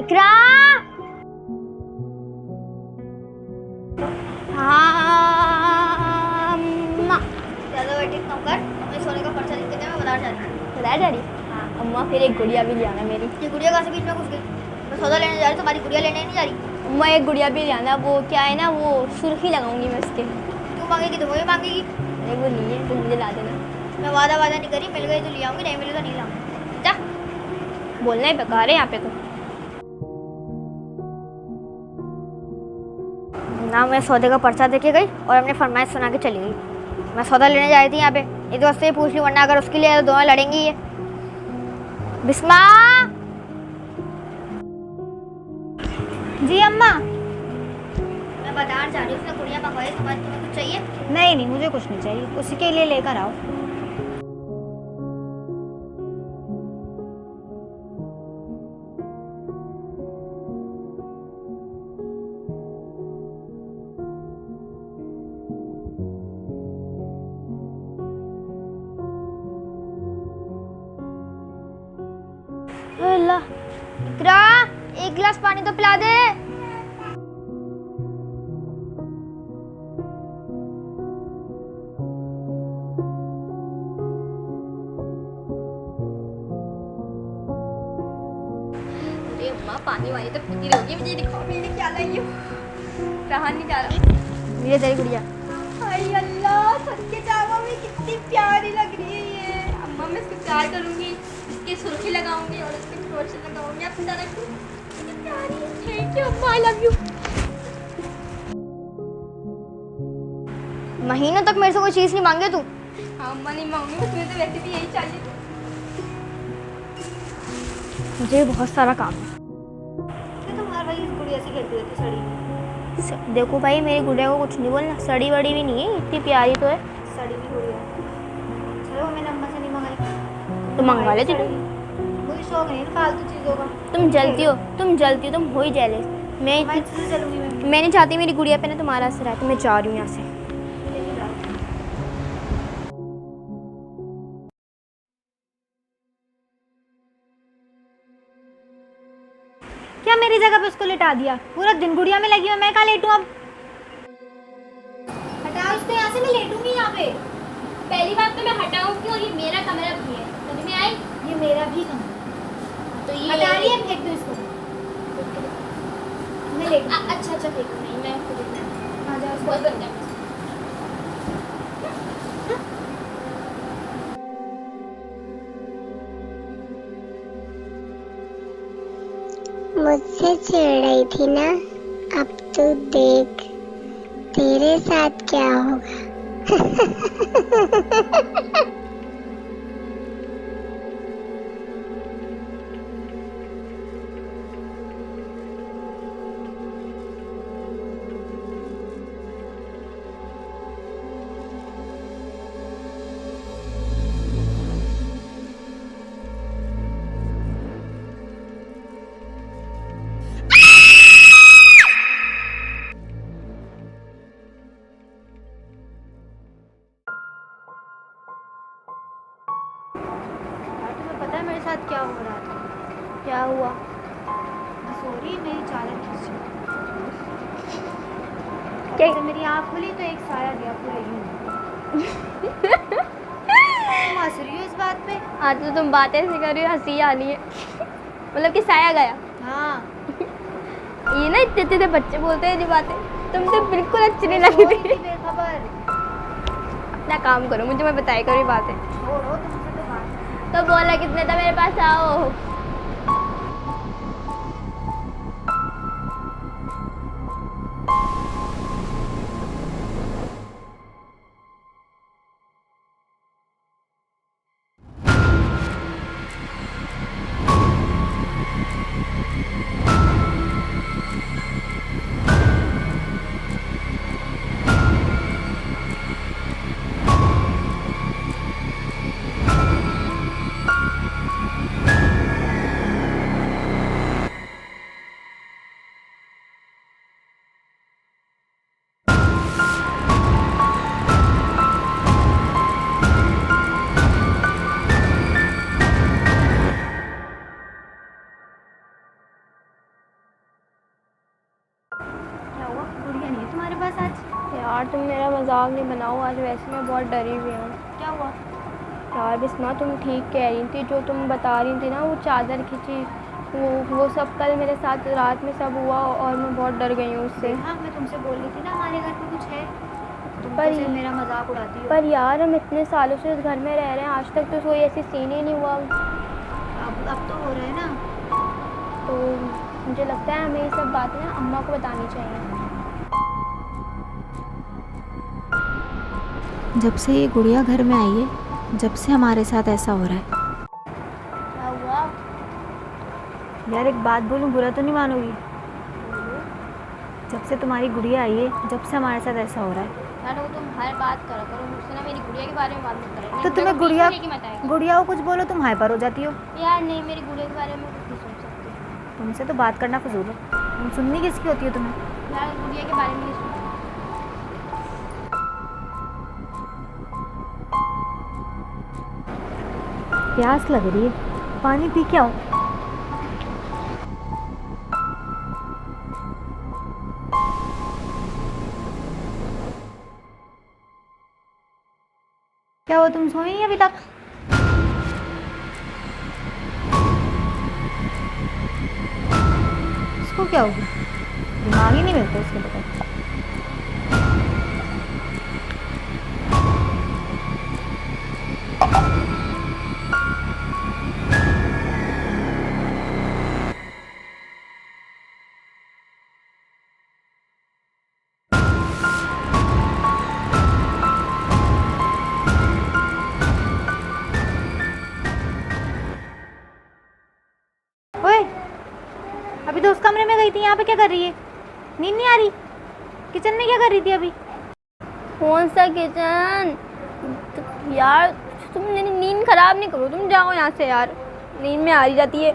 इकरा। हाँ ज़्यादा वेटिंग कम कर, मैं सोने का पर्चा लिख के दे, मैं बाजार जा रही हूँ। बता जा रही। हाँ। अम्मा फिर एक गुड़िया भी ले आना मेरी। ये गुड़िया कहाँ से बीच में घुस गई? मैं सौदा लेने जा रही हूँ, तुम्हारी गुड़िया लेने नहीं जा रही। अम्मा एक गुड़िया भी ले आना, वो क्या है ना, वो सुर्खी लगाऊंगी मैं उसके। तू मांगेगी तो वही मांगेगी। अरे वो नहीं है, तो मुझे ला देना। मैं वादा नहीं करी, मिल गई तो ले आऊँगी, नहीं मिले तो नहीं लाऊंगी। जा। बोलना ही बेकार है यहाँ पे तो। ना मैं सौदे का पर्चा दे के गई और अपने फरमाइश सुना के चली गई। मैं सौदा लेने जा रही थी यहाँ पे, एक दोस्त से पूछ ली, वरना अगर उसके लिए तो दोनों लड़ेंगी ये। बिस्मा। जी अम्मा। मैं बाजार जा रही हूँ, उसने गुड़िया मंगवाई, तुम्हें कुछ चाहिए? नहीं नहीं, मुझे कुछ नहीं चाहिए, उसी के लिए लेकर आओ। अल्लाह, इकरा, एक गिलास पानी तो पिला दे। अरे अम्मा पानी वानी तो पीती रहोगी, मुझे दिखाओ मेरे क्या लाई हो। रहा नहीं जा रहा। मेरे तेरी गुड़िया। हाय अल्लाह, सच्चे जावा में कितनी प्यारी लग रही है ये। अम्मा मैं इसको प्यार करूंगी, इसकी सुर्खी लगाऊंगी और इसके क्रोच लगाऊंगी। आप पता रखो कितनी प्यारी है। थैंक यू अम्मा, आई लव यू। महीनों तक मेरे से कोई चीज़ नहीं मांगे तू। हाँ अम्मा नहीं मांगूंगी, मुझे तो वैसे भी यही चाहिए। मुझे बहुत सारा काम है। तुम हर वक्त इस गुड़िया से खेलती रहती सड़ी। देखो भाई, मेरी गुड़िया को कुछ नहीं बोलना, सड़ी बड़ी भी नहीं है, इतनी प्यारी तो है। सड़ी भी गुड़िया। चलो मैंने अम्मा से नहीं मंगाई। तो मंगवा लेती तुम। मुझे शौक नहीं है फालतू चीज़ों का। तुम जलती हो, तुम हो ही जेलस। मैं चलूंगी मैं। नहीं चाहती मेरी गुड़िया पे ना तुम्हारा असर है, तो मैं जा रही हूँ यहाँ से। क्या मेरी जगह पे उसको लिटा दिया? पूरा दिन गुड़िया में लगी हूँ, मैं कहाँ लेटूँ अब? हटाओ इसको यहाँ से, मैं लेटूंगी यहाँ पे। पहली बात तो मैं हटाऊंगी और ये मेरा कमरा भी है, समझ में आई? ये मेरा भी कमरा। तो ये हटा रही है, फेंक दो इसको। मैं लेट। अच्छा फेंक नहीं, मैं खुद ही आ जाओ इसको। बहुत गंदा है। मुझसे चिढ़ रही थी ना, अब तू देख तेरे साथ क्या होगा। तुम्हें पता है मेरे साथ क्या हो रहा था? क्या हुआ? सॉरी, मेरी चादर खींच गई। क्या? जब मेरी आँख खुली तो एक साया दिया पूरे यूं। तुम हंस रही हो इस बात पे? आज तो तुम बातें ऐसी कर रही हो, हंसी आ रही है। मतलब कि साया गया। हाँ। ये ना इतने इतने बच्चे बोलते हैं जो बातें, तुम तो बिल्कुल अच्छी नहीं लग रही। बेखबर। अपना काम करो, मुझे मैं बताया करो ये बातें। छोड़ो तुमसे तो बात। तो बोला कितने था मेरे पास आओ। मजाक नहीं बनाओ, आज वैसे मैं बहुत डरी हुई हूँ। क्या हुआ? यार बिस्मा तुम ठीक कह रही थी, जो तुम बता रही थी ना वो चादर खींची, वो सब कल मेरे साथ रात में सब हुआ और मैं बहुत डर गई हूँ उससे। हाँ, मैं तुमसे बोल रही थी ना हमारे घर में कुछ है, तुम पर तो सिर्फ मेरा मजाक उड़ाती हो। पर यार हम इतने सालों से इस घर में रह रहे हैं, आज तक तो कोई ऐसी सीन ही नहीं हुआ। अब तो हो रहा है ना। तो मुझे लगता है हमें ये सब बातें ना अम्मा को बतानी चाहिए। जब से ये गुड़िया घर में आई है, जब से हमारे साथ ऐसा हो रहा है। क्या हुआ? यार एक बात बोलूं, बुरा तो नहीं मानोगी? जब से तुम्हारी गुड़िया आई है, जब से हमारे साथ ऐसा हो रहा है। यार वो तुम हर बात करो मुझसे ना, मेरी गुड़िया के बारे में बात मत करो। तो तुम्हें गुड़िया को कुछ बोलो तुम हाइपर हो जाती हो। यार नहीं, मेरी गुड़िया के बारे में कुछ नहीं सोच सकती। तुमसे तो बात करना फजूल है, तुम सुननी किसकी होती है तुम्हें? यार गुड़िया के बारे में नहीं सोच। प्यास लग रही है, पानी पी के आओ। क्या हुआ, तुम सोई नहीं अभी तक? इसको क्या हो गया? दिमाग ही नहीं मिलता उसके बगैर। ओए, अभी तो उस कमरे में गई थी, यहाँ पे क्या कर रही है? नींद नहीं आ रही? किचन में क्या कर रही थी अभी? कौन सा किचन? यार तुम मेरी नींद खराब नहीं करो, तुम जाओ यहाँ से यार, नींद में आ रही जाती है।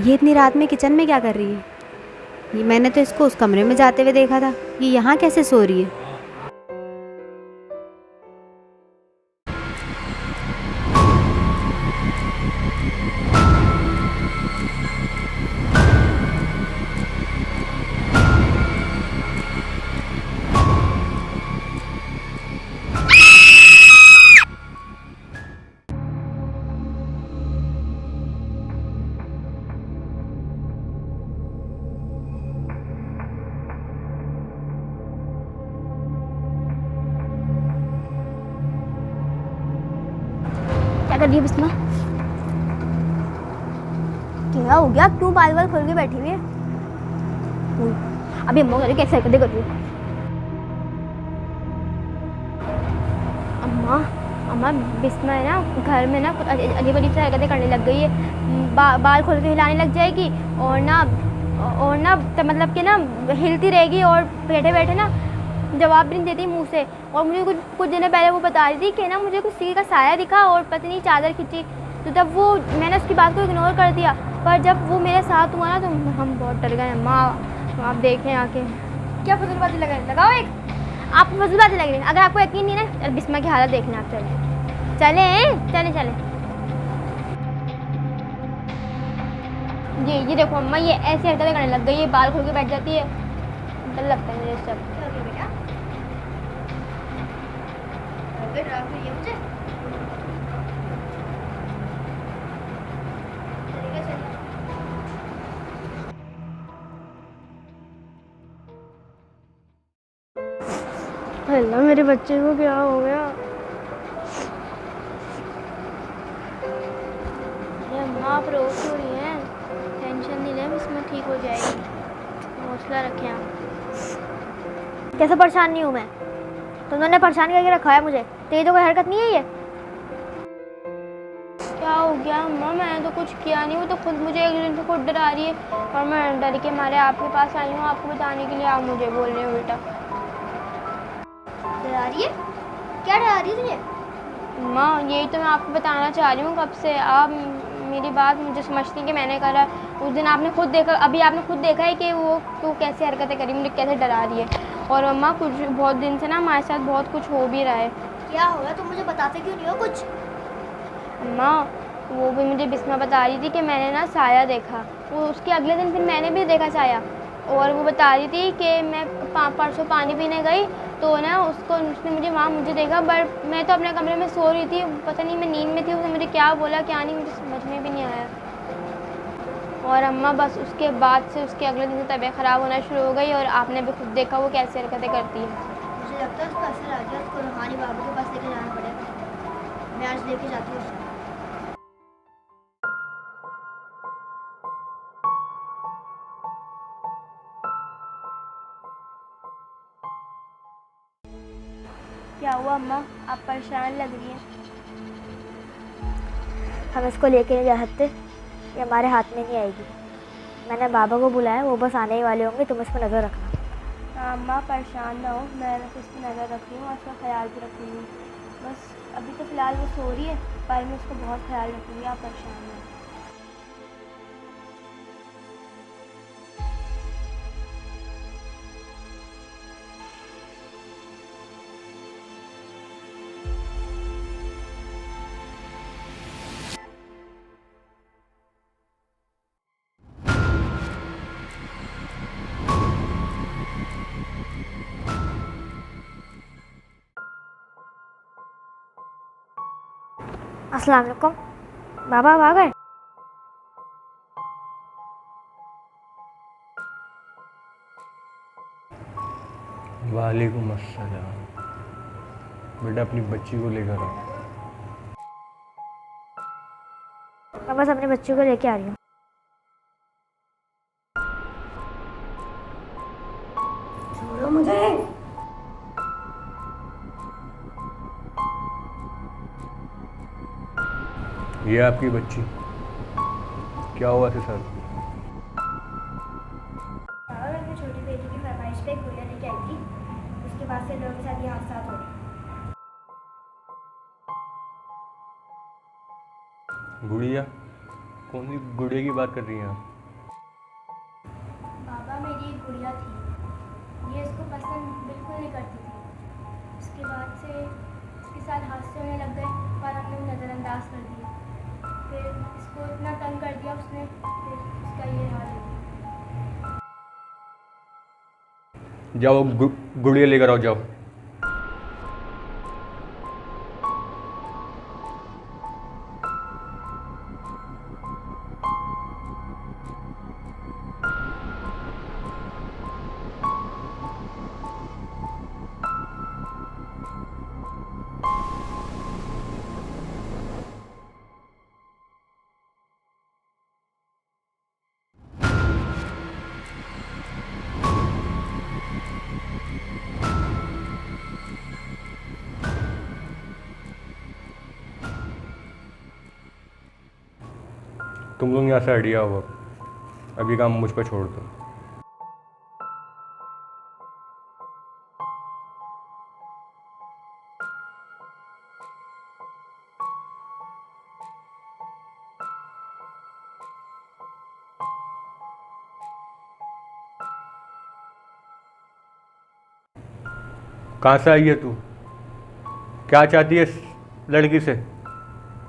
ये इतनी रात में किचन में क्या कर रही है? ये मैंने तो इसको उस कमरे में जाते हुए देखा था, ये यहाँ कैसे सो रही है? क्या कर रही है बिस्मा? क्या हो गया, क्यों बाल बाल खोल के बैठी हुई है? अभी अम्मा करे कैसे हरकतें कर रही है? अम्मा बिस्मा है ना घर में ना कुछ अजीब अजीब सी हरकतें करने लग गई है। बाल खोल के हिलाने लग जाएगी और ना तो मतलब कि ना हिलती रहेगी और बैठे बैठे ना जवाब भी नहीं देती मुंह से। और मुझे कुछ दिन पहले वो बता रही थी कि ना मुझे कुछ किसी का साया दिखा और पत्नी चादर खींची, तो तब वो मैंने उसकी बात को इग्नोर कर दिया। पर जब वो मेरे साथ हुआ ना तो हम बहुत डर गए। अम्मा आप देखें आके। क्या फजूलबाजी लगाओ एक, आप फजूलबाजी लग रही है। अगर आपको यकीन नहीं ना, बिस्मा की हालत देखना आप। चले ये देखो अम्मा, ये ऐसी हरकतें करने लग गई है, बाल खोल के बैठ जाती है। डर लगता है मुझे सब। मुझे अल्लाह मेरे बच्चे को क्या हो गया? अरे अम्मा आप रो क्यों रही हैं? टेंशन नहीं लें, इसमें ठीक हो जाएगी, हौसला रखें आप। कैसे परेशान नहीं हूँ मैं? तुमने परेशान करके रखा है मुझे, तेरी तो कोई हरकत नहीं है ये। क्या हो गया अम्मा? मैंने तो कुछ किया नहीं, वो तो खुद मुझे एक दिन से खुद डरा रही है और मैं डर के मारे आपके पास आई हूँ आपको बताने के लिए। आप मुझे बोल रहे हो उल्टा। डरा रही है? क्या डरा रही है तुझे? अम्मा यही तो मैं आपको बताना चाह रही हूँ कब से। आप मेरी बात मुझे समझती कि मैंने करा। उस दिन आपने खुद देखा, अभी आपने खुद देखा है कि वो कैसे हरकतें करी, मुझे कैसे डरा रही है। और अम्मा कुछ बहुत दिन से ना हमारे साथ बहुत कुछ हो भी रहा है। क्या हो गया? तुम मुझे बताते क्यों नहीं हो कुछ? अम्मा वो भी मुझे बिस्मा बता रही थी कि मैंने ना साया देखा, वो उसके अगले दिन फिर मैंने भी देखा साया। और वो बता रही थी कि मैं परसों पानी पीने गई तो ना उसने मुझे देखा, बट मैं तो अपने कमरे में सो रही थी, पता नहीं मैं नींद में थी, उसने मुझे क्या बोला क्या नहीं मुझे समझ में भी नहीं आया। और अम्मा बस उसके बाद से उसके अगले दिन से तबीयत ख़राब होना शुरू हो गई और आपने भी खुद देखा वो कैसे हरकतें करती है। मुझे लगता है उसको असर आ गया, उसको रूहानी बाबू के पास लेके जाना पड़ेगा। मैं आज लेके जाती हूँ उसको। क्या हुआ अम्मा, आप परेशान लग रही हैं? हम इसको लेके नहीं जा सकते, ये हमारे हाथ में नहीं आएगी। मैंने बाबा को बुलाया, वो बस आने ही वाले होंगे, तुम इस पर नज़र रखना। हाँ अम्मा, परेशान ना हो, मैं वैसे इस पर नज़र रख रही हूँ और उसका ख्याल भी रखूँगी। बस अभी तो फ़िलहाल वो सो रही है, पर मैं उसका बहुत ख्याल रखूँगी, आप परेशान ना हो। अस्सलाम वालेकुम। बाबा आप आ गए? वालेकुम अस्सलाम। बेटा अपनी बच्ची को लेकर आओ। मैं बस अपने बच्चों को लेके आ रही हूँ। छोड़ो मुझे। ये आपकी बच्ची, क्या हुआ थे सर? बाबा मैं अपनी छोटी बेटी की फरमाइश पे एक गुड़िया लेके आई थी, उसके बाद से लोगों के साथ ये हादसा हो रहे। गुड़िया? कौन सी गुड़िया की बात कर रही हैं आप? बाबा मेरी एक गुड़िया थी, ये इसको पसंद बिल्कुल नहीं करती थी। उसके बाद से इसके साथ हादसे होने लग गए पर हमने नज़रअंदाज कर दिया। फिर इसको इतना तंग कर दिया उसने, फिर उसका ये हाल हो गया। जाओ गुड़िया लेकर आओ, जाओ। तुम लोग यहाँ से आइडिया हो, अभी काम मुझ पर छोड़ दो। कहाँ से आई है तू? क्या चाहती है इस लड़की से?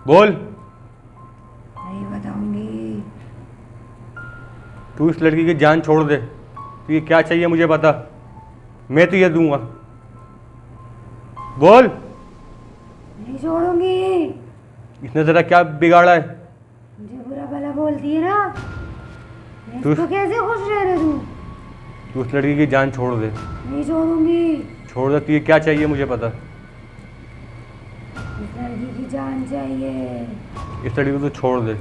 बोल। नहीं बताऊंगी। तू इस लड़की की जान छोड़ दे। तो ये क्या चाहिए मुझे बता, मैं तो ये दूंगा। बोल। नहीं छोड़ूंगी। इसने ज़रा क्या बिगाड़ा है? मुझे बुरा भला बोलती है ना, मैं तू- इसको कैसे खुश रह रहे तू? तू उस लड़की की जान छोड़ दे। नहीं छोड़ूंगी। छोड़ दे। तो ये क्या चाहिए मुझे पता। इस लड़की की जान चाहिए। इस लड़की को तो छोड़ दे,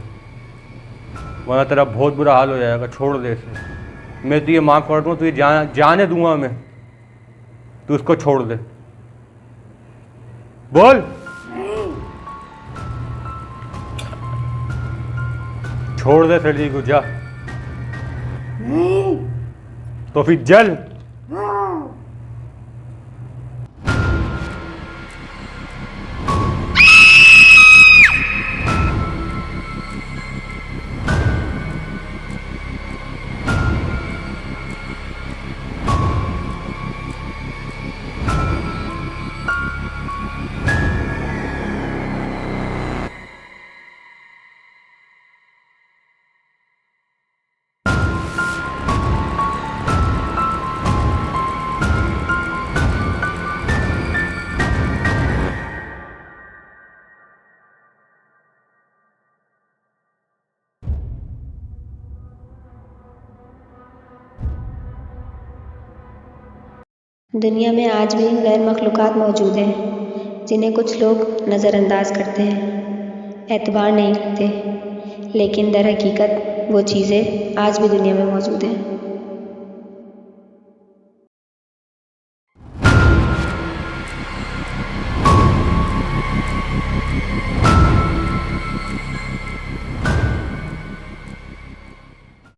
वरना तेरा बहुत बुरा हाल हो जाएगा। छोड़ दे इसे। मैं तो ये माफ़ कर दूँ, तो ये जाने दूंगा मैं। तू उसको छोड़ दे। बोल। नहीं। छोड़ दे लड़की को, जा। नहीं। तो फिर जल। हाँ। दुनिया में आज भी गैर मखलूक़ात मौजूद हैं जिन्हें कुछ लोग नज़रअंदाज करते हैं, एतबार नहीं करते, लेकिन दर हकीकत वो चीज़ें आज भी दुनिया में मौजूद हैं।